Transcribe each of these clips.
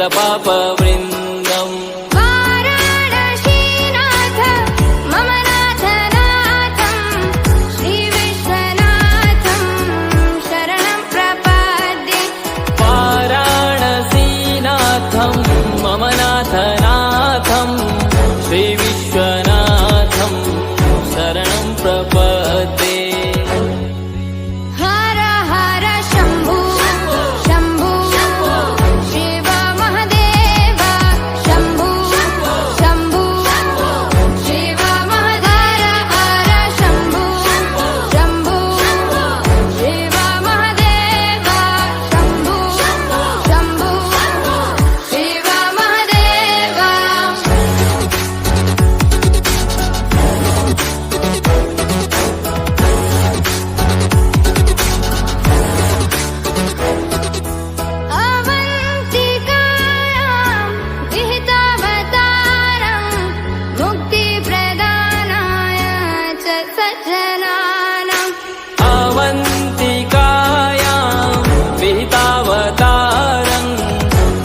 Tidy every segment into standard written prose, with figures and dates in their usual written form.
सकलपापवृन्दम् वाराणसीनाथ मम नाथनाथं श्रीविश्वनाथं शरणं प्रपद्ये। वाराणसीनाथं मम नाथनाथं श्रीविश्वनाथं शरणं प्रपद्ये। हर हर शम्भो शम्भो शिव महदेव शम्भो शम्भो शिव महदेव। हर शम्भो शम्भो शिव महदेव शम्भो शम्भो शिव महदेव। अवन्तिकायां विहितावतारं मुक्तिप्रदानाय च सज्जनानाम्। अवन्तिकायां विहितावतारं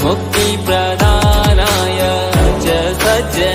मुक्तिप्रदानाय च सज्जनानाम्।